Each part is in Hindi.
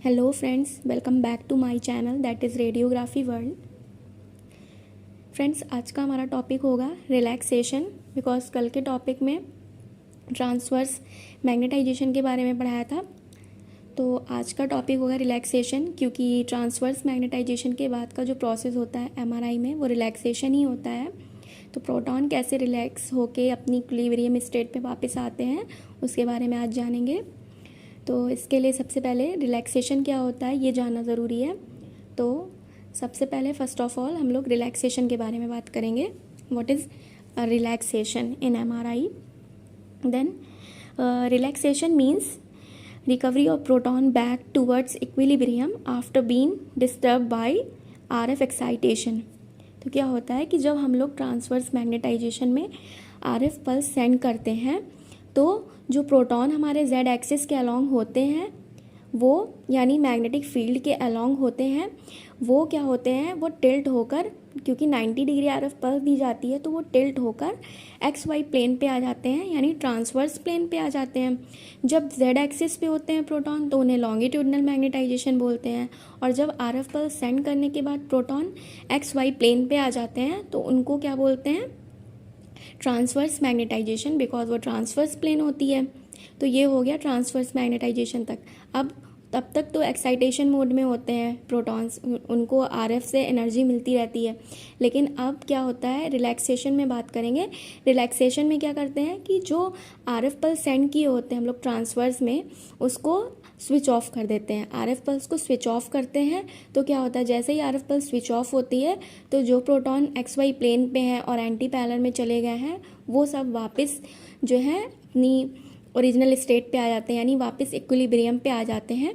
Hello friends, welcome back to my channel that is radiography world. Friends, आज का हमारा टॉपिक होगा रिलैक्सेशन, बिकॉज कल के टॉपिक में ट्रांसवर्स मैग्नेटाइजेशन के बारे में पढ़ाया था। तो आज का टॉपिक होगा रिलैक्सेशन, क्योंकि ट्रांसवर्स मैग्नेटाइजेशन के बाद का जो प्रोसेस होता है एमआरआई में वो रिलैक्सेशन ही होता है। तो प्रोटॉन कैसे रिलैक्स होके अपनी इक्विलिब्रियम स्टेट पे वापस आते हैं उसके बारे में आज जानेंगे। तो इसके लिए सबसे पहले रिलैक्सेशन क्या होता है ये जानना ज़रूरी है। तो सबसे पहले फर्स्ट ऑफ ऑल हम लोग रिलैक्सेशन के बारे में बात करेंगे। What is relaxation in MRI? Then relaxation means recovery of proton back towards equilibrium after being disturb by RF excitation. तो क्या होता है कि जब हम लोग ट्रांसवर्स मैग्नेटाइजेशन में आरएफ पल्स सेंड करते हैं तो जो प्रोटॉन हमारे जेड एक्सिस के अलोंग होते हैं वो यानी मैग्नेटिक फील्ड के अलोंग होते हैं, वो क्या होते हैं, वो टिल्ट होकर, क्योंकि 90 डिग्री आरएफ पल्स दी जाती है तो वो टिल्ट होकर एक्स वाई प्लेन पे आ जाते हैं, यानी ट्रांसवर्स प्लेन पे आ जाते हैं। जब जेड एक्सिस पे होते हैं प्रोटॉन तो उन्हें लॉन्गिट्यूडनल मैग्नेटाइजेशन बोलते हैं, और जब आरएफ पल्स सेंड करने के बाद प्रोटॉन एक्स वाई प्लेन पे आ जाते हैं तो उनको क्या बोलते हैं, ट्रांसवर्स मैग्नेटाइजेशन, बिकॉज वो ट्रांसवर्स प्लेन होती है। तो ये हो गया ट्रांसवर्स मैग्नेटाइजेशन तक। अब तब तक तो एक्साइटेशन मोड में होते हैं प्रोटॉन्स, उनको आरएफ से एनर्जी मिलती रहती है। लेकिन अब क्या होता है, रिलैक्सेशन में बात करेंगे। रिलैक्सेशन में क्या करते हैं कि जो आरएफ पल्स सेंड किए होते हैं हम लोग ट्रांसवर्स में, उसको स्विच ऑफ कर देते हैं। आरएफ पल्स को स्विच ऑफ करते हैं तो क्या होता है, जैसे ही आरएफ पल्स स्विच ऑफ होती है तो जो प्रोटॉन एक्स वाई प्लेन पे हैं और एंटी पैरेलल में चले गए हैं वो सब वापस जो है अपनी ओरिजिनल स्टेट पे आ जाते हैं, यानी वापस इक्विलिब्रियम पे आ जाते हैं।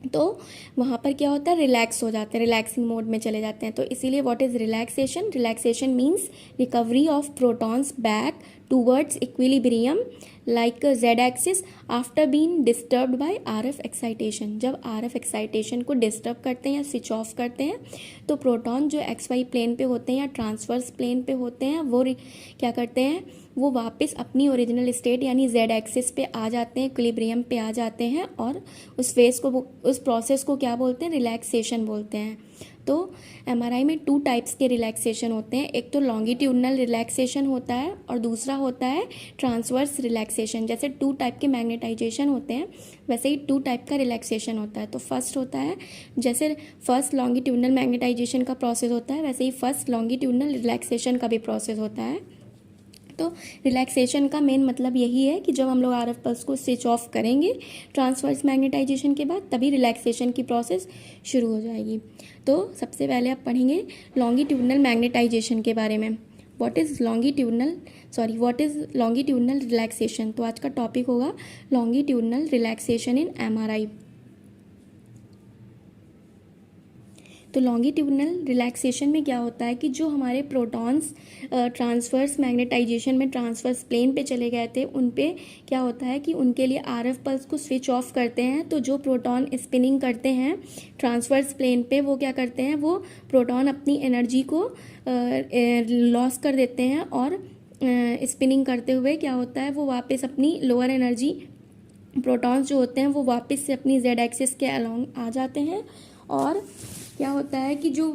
तो वहाँ पर क्या होता है, रिलैक्स हो जाते हैं, रिलैक्सिंग मोड में चले जाते हैं। तो इसीलिए what is relaxation? Relaxation means recovery of protons back towards equilibrium like z axis after being disturbed by RF excitation. जब आरएफ एक्साइटेशन को डिस्टर्ब करते हैं या स्विच ऑफ करते हैं तो प्रोटॉन जो एक्स वाई प्लेन पे होते हैं या ट्रांसवर्स प्लेन पे होते हैं वो क्या करते हैं, वो वापस अपनी ओरिजिनल स्टेट यानी जेड एक्सिस पे आ जाते हैं, इक्विलिब्रियम पे आ जाते हैं, और उस फेज को, उस प्रोसेस को क्या बोलते हैं, रिलैक्सेशन बोलते हैं। तो एमआरआई में 2 टाइप्स के रिलैक्सेशन होते हैं। एक तो लॉन्गिट्यूडनल रिलैक्सेशन होता है और दूसरा होता है ट्रांसवर्स रिलैक्सेशन। जैसे 2 टाइप के मैग्नेटाइजेशन होते हैं वैसे ही 2 टाइप का रिलैक्सेशन होता है। तो फर्स्ट होता है, जैसे फर्स्ट लॉन्गिट्यूडनल मैग्नेटाइजेशन का प्रोसेस होता है वैसे ही फर्स्ट लॉन्गिट्यूडनल रिलैक्सेशन का भी प्रोसेस होता है। तो रिलैक्सेशन का मेन मतलब यही है कि जब हम लोग आरएफ पल्स को स्विच ऑफ करेंगे ट्रांसवर्स मैग्नेटाइजेशन के बाद, तभी रिलैक्सेशन की प्रोसेस शुरू हो जाएगी। तो सबसे पहले आप पढ़ेंगे लॉन्गिट्यूडनल मैग्नेटाइजेशन के बारे में। What is longitudinal relaxation. तो आज का टॉपिक होगा लॉन्गिट्यूडनल रिलैक्सेशन इन एमआरआई। तो लॉन्गिट्यूडनल रिलैक्सेशन में क्या होता है कि जो हमारे प्रोटॉन्स ट्रांसवर्स मैग्नेटाइजेशन में ट्रांसवर्स प्लेन पे चले गए थे उन पे क्या होता है कि उनके लिए आरएफ पल्स को स्विच ऑफ करते हैं। तो जो प्रोटॉन स्पिनिंग करते हैं ट्रांसवर्स प्लेन पे वो क्या करते हैं, वो प्रोटॉन अपनी एनर्जी को लॉस कर देते हैं, और स्पिनिंग करते हुए क्या होता है, वो वापस अपनी लोअर एनर्जी, प्रोटॉन्स जो होते हैं वो वापस से अपनी जेड एक्सिस के अलोंग आ जाते हैं, और क्या होता है कि जो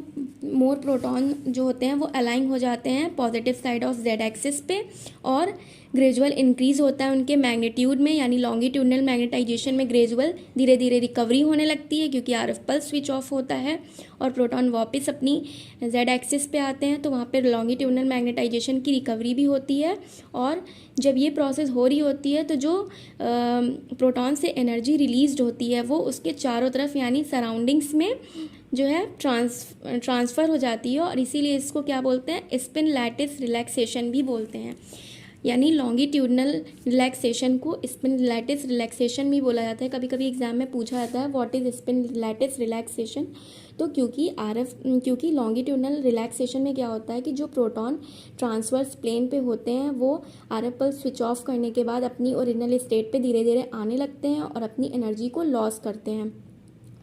मोर प्रोटॉन जो होते हैं वो अलाइन हो जाते हैं positive side of Z axis पे, और ग्रेजुअल इंक्रीज होता है उनके मैग्नीट्यूड में, यानी लॉन्गिट्यूडनल मैग्नेटाइजेशन में ग्रेजुअल धीरे धीरे रिकवरी होने लगती है, क्योंकि आरएफ पल्स स्विच ऑफ होता है और प्रोटॉन वापस अपनी जेड एक्सिस पे आते हैं। तो वहाँ पे लॉन्गिट्यूडनल मैग्नेटाइजेशन की रिकवरी भी होती है। और जब ये प्रोसेस हो रही होती है तो जो प्रोटॉन से एनर्जी रिलीज होती है वो उसके चारों तरफ यानी सराउंडिंग्स में जो है ट्रांसफ़र हो जाती है, और इसीलिए इसको क्या बोलते हैं, स्पिन लैटिस रिलैक्सेशन भी बोलते हैं। यानी लॉन्गिट्यूडनल रिलैक्सेशन को स्पिन लैटिस रिलैक्सेशन भी बोला जाता है। कभी कभी एग्जाम में पूछा जाता है what is spin lattice relaxation. तो क्योंकि लॉन्गिट्यूडनल रिलैक्सेशन में क्या होता है कि जो प्रोटॉन ट्रांसवर्स प्लेन पे होते हैं वो आरएफ पल्स स्विच ऑफ करने के बाद अपनी ओरिजिनल स्टेट पे धीरे धीरे आने लगते हैं और अपनी एनर्जी को लॉस करते हैं।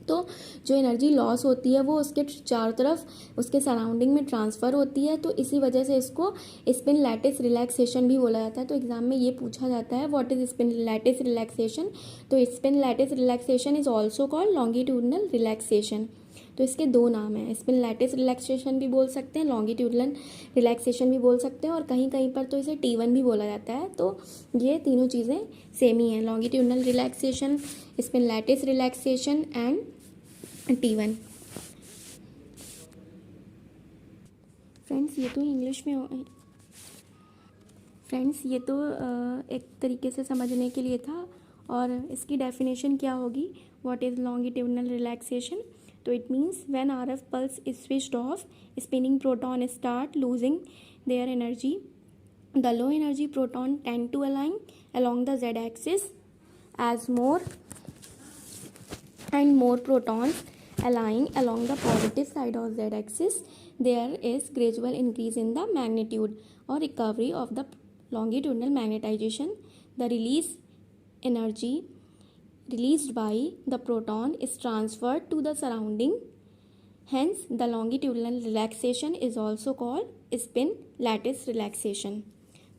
तो जो एनर्जी लॉस होती है वो उसके चारों तरफ उसके सराउंडिंग में ट्रांसफ़र होती है, तो इसी वजह से इसको स्पिन लैटिस रिलैक्सेशन भी बोला जाता है। तो एग्जाम में ये पूछा जाता है what is spin lattice relaxation. तो spin lattice relaxation is also called longitudinal relaxation. तो इसके दो नाम हैं, स्पिन लैटिस रिलैक्सेशन भी बोल सकते हैं, लॉन्गिट्यूडनल रिलैक्सेशन भी बोल सकते हैं, और कहीं कहीं पर तो इसे T1 भी बोला जाता है। तो ये तीनों चीज़ें सेम ही हैं, longitudinal relaxation, spin lattice relaxation and T1। Friends ये तो इंग्लिश में फ्रेंड्स ये तो एक तरीके से समझने के लिए था, और इसकी डेफिनेशन क्या होगी, व्हाट इज़ लॉन्गिट्यूडनल रिलैक्सेशन। तो it means when RF pulse is switched of, spinning proton start losing their energy, the low energy proton tend to align along the z axis as more and more protons align along the positive side of z axis. There is gradual increase in the magnitude or recovery of the longitudinal magnetization. The release energy released by the proton is transferred to the surrounding. Hence the longitudinal relaxation is also called spin lattice relaxation.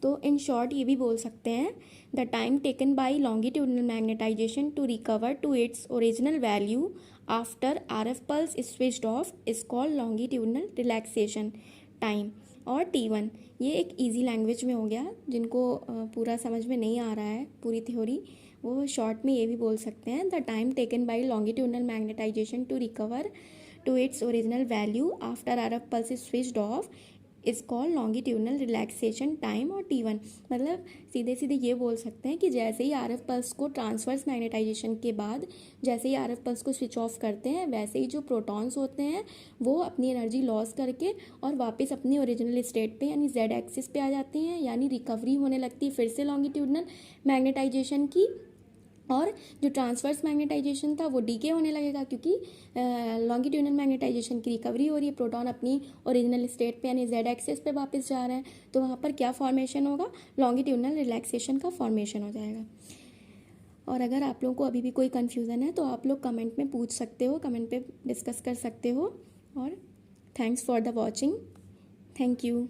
तो इन शॉर्ट ये भी बोल सकते हैं, the time taken by longitudinal magnetization to recover to its original value after RF pulse is switched off is called longitudinal relaxation time, और T1। ये एक इजी लैंग्वेज में हो गया, जिनको पूरा समझ में नहीं आ रहा है पूरी थ्योरी, वो शॉर्ट में ये भी बोल सकते हैं, the time taken by longitudinal magnetization to recover to its original value after RF pulse is switched off is called longitudinal relaxation time, और T1। मतलब सीधे सीधे ये बोल सकते हैं कि जैसे ही RF पल्स को ट्रांसवर्स मैग्नेटाइजेशन के बाद जैसे ही RF पल्स को स्विच ऑफ करते हैं, वैसे ही जो प्रोटॉन्स होते हैं वो अपनी एनर्जी लॉस करके और वापस अपनी ओरिजिनल स्टेट पे यानी Z एक्सिस पे आ जाते हैं, यानी रिकवरी होने लगती है फिर से लॉन्गिट्यूडनल मैग्नेटाइजेशन की, और जो ट्रांसवर्स मैग्नेटाइजेशन था वो डीके होने लगेगा, क्योंकि लॉन्गिट्यूडनल मैग्नेटाइजेशन की रिकवरी हो रही है, प्रोटॉन अपनी ओरिजिनल स्टेट पे यानी जेड एक्सिस पे वापस जा रहे हैं, तो वहाँ पर क्या फॉर्मेशन होगा, लॉन्गिट्यूडनल रिलैक्सेशन का फॉर्मेशन हो जाएगा। और अगर आप लोगों को अभी भी कोई कन्फ्यूज़न है तो आप लोग कमेंट में पूछ सकते हो, कमेंट पे डिस्कस कर सकते हो। और thanks for the watching, thank you.